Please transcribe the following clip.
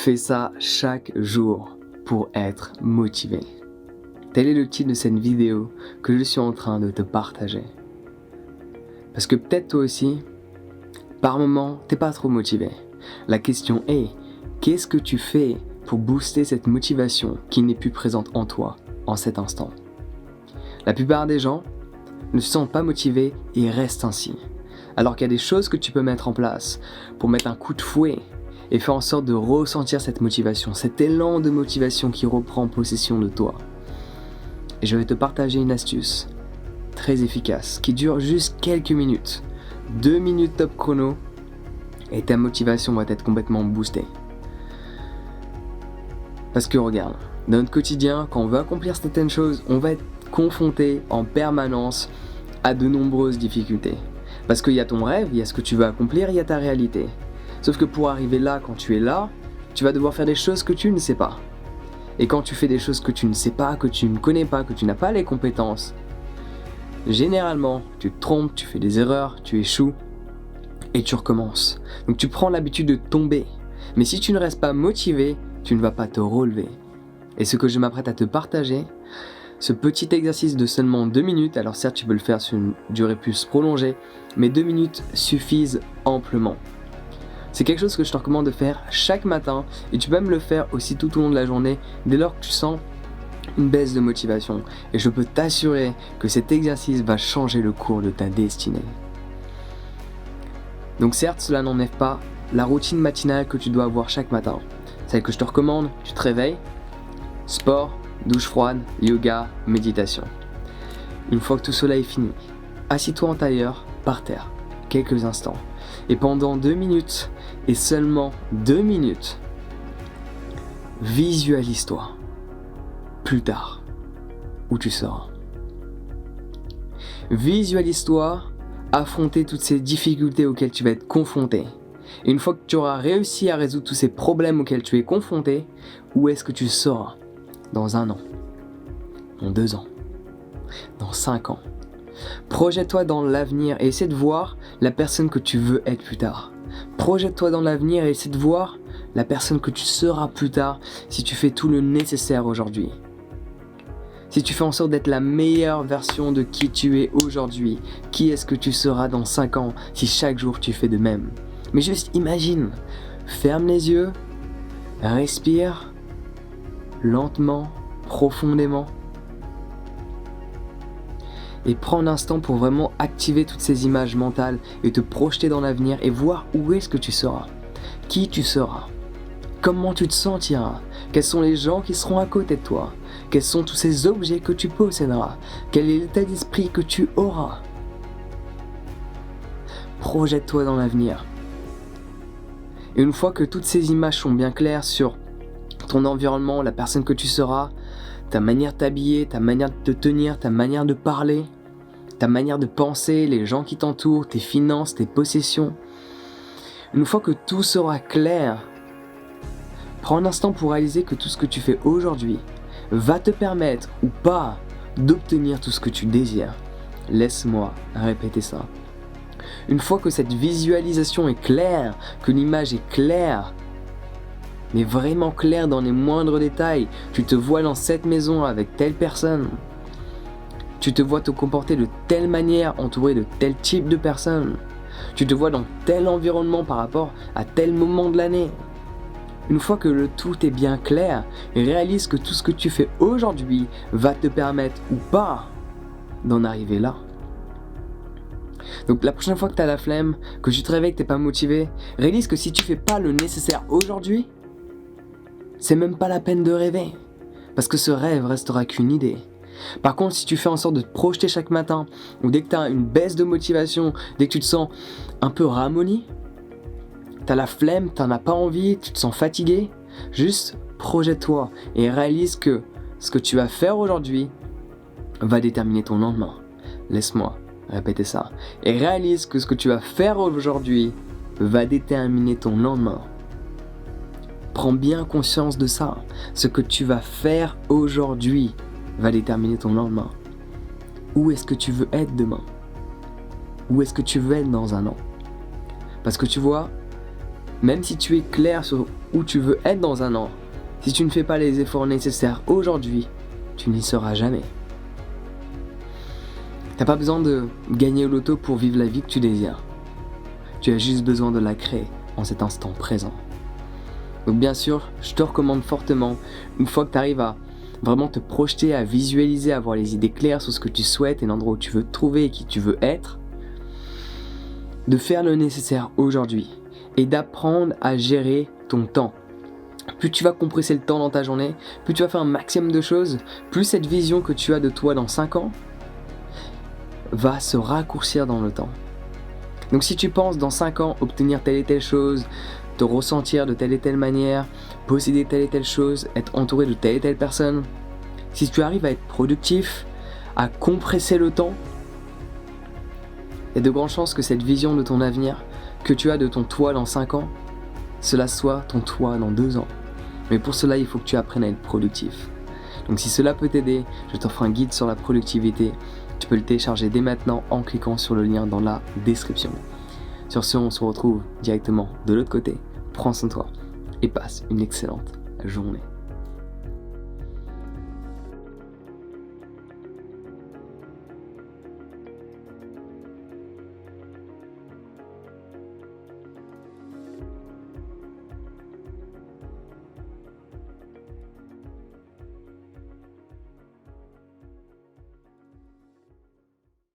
Fais ça chaque jour pour être motivé. Tel est le titre de cette vidéo que je suis en train de te partager. Parce que peut-être toi aussi, par moment, t'es pas trop motivé. La question est, qu'est-ce que tu fais pour booster cette motivation qui n'est plus présente en toi en cet instant? La plupart des gens ne se sentent pas motivés et restent ainsi. Alors qu'il y a des choses que tu peux mettre en place pour mettre un coup de fouet et faire en sorte de ressentir cette motivation, cet élan de motivation qui reprend possession de toi. Et je vais te partager une astuce très efficace qui dure juste quelques minutes. 2 minutes top chrono et ta motivation va être complètement boostée. Parce que regarde, dans notre quotidien, quand on veut accomplir certaines choses, on va être confronté en permanence à de nombreuses difficultés. Parce qu'il y a ton rêve, il y a ce que tu veux accomplir, il y a ta réalité. Sauf que pour arriver là, quand tu es là, tu vas devoir faire des choses que tu ne sais pas. Et quand tu fais des choses que tu ne sais pas, que tu ne connais pas, que tu n'as pas les compétences, généralement, tu te trompes, tu fais des erreurs, tu échoues et tu recommences. Donc tu prends l'habitude de tomber. Mais si tu ne restes pas motivé, tu ne vas pas te relever. Et ce que je m'apprête à te partager, ce petit exercice de seulement 2 minutes, alors certes tu peux le faire sur une durée plus prolongée, mais 2 minutes suffisent amplement. C'est quelque chose que je te recommande de faire chaque matin et tu peux même le faire aussi tout au long de la journée dès lors que tu sens une baisse de motivation. Et je peux t'assurer que cet exercice va changer le cours de ta destinée. Donc certes, cela n'enlève pas la routine matinale que tu dois avoir chaque matin. Celle que je te recommande, tu te réveilles, sport, douche froide, yoga, méditation. Une fois que tout cela est fini, assis-toi en tailleur, par terre, quelques instants. Et pendant 2 minutes, et seulement 2 minutes, visualise-toi plus tard où tu seras. Visualise-toi affronter toutes ces difficultés auxquelles tu vas être confronté. Et une fois que tu auras réussi à résoudre tous ces problèmes auxquels tu es confronté, où est-ce que tu seras dans 1 an, dans 2 ans, dans 5 ans? Projette-toi dans l'avenir et essaie de voir la personne que tu veux être plus tard. Projette-toi dans l'avenir et essaie de voir la personne que tu seras plus tard si tu fais tout le nécessaire aujourd'hui. Si tu fais en sorte d'être la meilleure version de qui tu es aujourd'hui, qui est-ce que tu seras dans 5 ans si chaque jour tu fais de même? Mais juste imagine, ferme les yeux, respire lentement, profondément. Et prends un instant pour vraiment activer toutes ces images mentales et te projeter dans l'avenir et voir où est-ce que tu seras, qui tu seras, comment tu te sentiras, quels sont les gens qui seront à côté de toi, quels sont tous ces objets que tu posséderas, quel est l'état d'esprit que tu auras. Projette-toi dans l'avenir. Et une fois que toutes ces images sont bien claires sur ton environnement, la personne que tu seras, ta manière de t'habiller, ta manière de te tenir, ta manière de parler, ta manière de penser, les gens qui t'entourent, tes finances, tes possessions. Une fois que tout sera clair, prends un instant pour réaliser que tout ce que tu fais aujourd'hui va te permettre ou pas d'obtenir tout ce que tu désires. Laisse-moi répéter ça. Une fois que cette visualisation est claire, que l'image est claire, mais vraiment clair dans les moindres détails. Tu te vois dans cette maison avec telle personne. Tu te vois te comporter de telle manière, entouré de tel type de personnes. Tu te vois dans tel environnement par rapport à tel moment de l'année. Une fois que le tout est bien clair, réalise que tout ce que tu fais aujourd'hui va te permettre ou pas d'en arriver là. Donc la prochaine fois que tu as la flemme, que tu te réveilles, que tu n'es pas motivé, réalise que si tu fais pas le nécessaire aujourd'hui, c'est même pas la peine de rêver, parce que ce rêve restera qu'une idée. Par contre, si tu fais en sorte de te projeter chaque matin, ou dès que tu as une baisse de motivation, dès que tu te sens un peu ramolli, tu as la flemme, tu n'en as pas envie, tu te sens fatigué, juste projette-toi et réalise que ce que tu vas faire aujourd'hui va déterminer ton lendemain. Laisse-moi répéter ça. Et réalise que ce que tu vas faire aujourd'hui va déterminer ton lendemain. Prends bien conscience de ça. Ce que tu vas faire aujourd'hui va déterminer ton lendemain. Où est-ce que tu veux être demain? Où est-ce que tu veux être dans 1 an? Parce que tu vois, Même si tu es clair sur où tu veux être dans un an, si tu ne fais pas les efforts nécessaires aujourd'hui, tu n'y seras jamais. T'as pas besoin de gagner au loto pour vivre la vie que tu désires. Tu as juste besoin de la créer en cet instant présent. Donc bien sûr, je te recommande fortement, une fois que tu arrives à vraiment te projeter, à visualiser, à avoir les idées claires sur ce que tu souhaites et l'endroit où tu veux te trouver et qui tu veux être, de faire le nécessaire aujourd'hui et d'apprendre à gérer ton temps. Plus tu vas compresser le temps dans ta journée, plus tu vas faire un maximum de choses, plus cette vision que tu as de toi dans 5 ans va se raccourcir dans le temps. Donc si tu penses dans 5 ans obtenir telle et telle chose, te ressentir de telle et telle manière, posséder telle et telle chose, être entouré de telle et telle personne, si tu arrives à être productif, à compresser le temps, il y a de grandes chances que cette vision de ton avenir, que tu as de ton toi dans 5 ans, cela soit ton toi dans 2 ans. Mais pour cela, il faut que tu apprennes à être productif. Donc si cela peut t'aider, je t'offre un guide sur la productivité. Tu peux le télécharger dès maintenant en cliquant sur le lien dans la description. Sur ce, on se retrouve directement de l'autre côté. Prends soin de toi et passe une excellente journée.